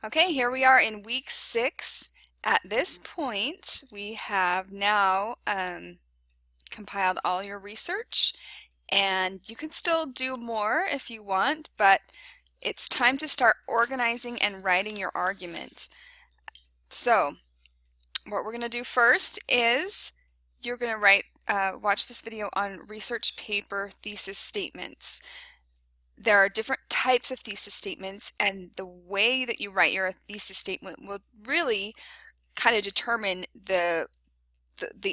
Okay, here we are in week 6. At this point, we have now compiled all your research, and you can still do more if you want, but it's time to start organizing and writing your argument. So, what we're going to do first is you're going to watch this video on research paper thesis statements. There are different types of thesis statements, and the way that you write your thesis statement will really kind of determine the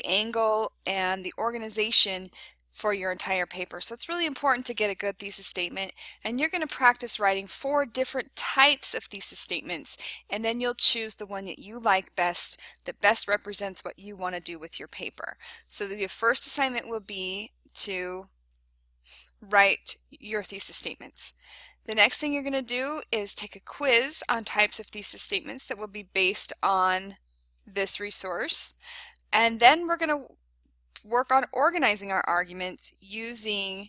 angle and the organization for your entire paper. So it's really important to get a good thesis statement, and you're going to practice writing 4 different types of thesis statements, and then you'll choose the one that you like best, that best represents what you want to do with your paper. So the first assignment will be to write your thesis statements. The next thing you're going to do is take a quiz on types of thesis statements that will be based on this resource. And then we're going to work on organizing our arguments using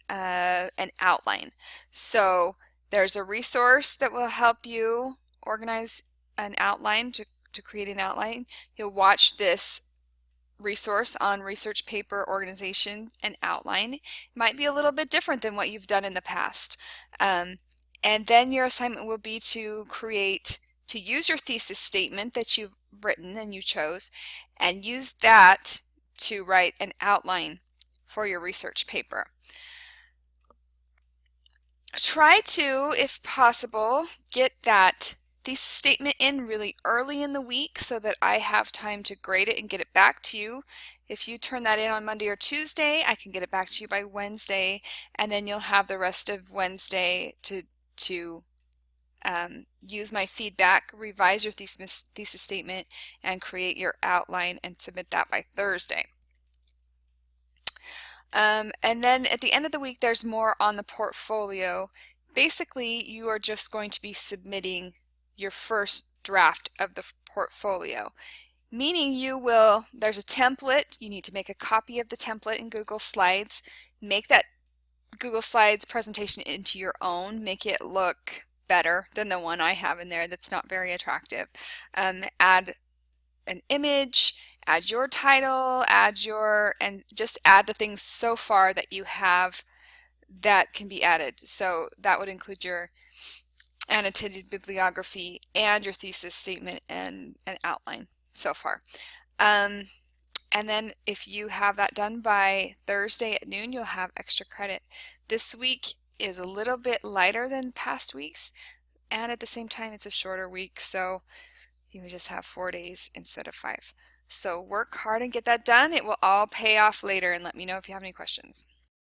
an outline. So there's a resource that will help you organize an outline, to create an outline. You'll watch this resource on research paper organization and outline. It might be a little bit different than what you've done in the past. And then your assignment will be to use your thesis statement that you've written and you chose, and use that to write an outline for your research paper. Try to, if possible, get that thesis statement in really early in the week so that I have time to grade it and get it back to you. If you turn that in on Monday or Tuesday, I can get it back to you by Wednesday, and then you'll have the rest of Wednesday to use my feedback, revise your thesis statement, and create your outline and submit that by Thursday. And then at the end of the week, there's more on the portfolio. Basically, you are just going to be submitting your first draft of the portfolio, meaning there's a template. You need to make a copy of the template in Google Slides, make that Google Slides presentation into your own, make it look better than the one I have in there that's not very attractive. Add an image, add your title, and just add the things so far that you have that can be added. So that would include your annotated bibliography and your thesis statement and an outline so far. And then if you have that done by Thursday at noon, you'll have extra credit. This week is a little bit lighter than past weeks, and at the same time it's a shorter week, so you would just have 4 days instead of 5. So work hard and get that done. It will all pay off later, and let me know if you have any questions.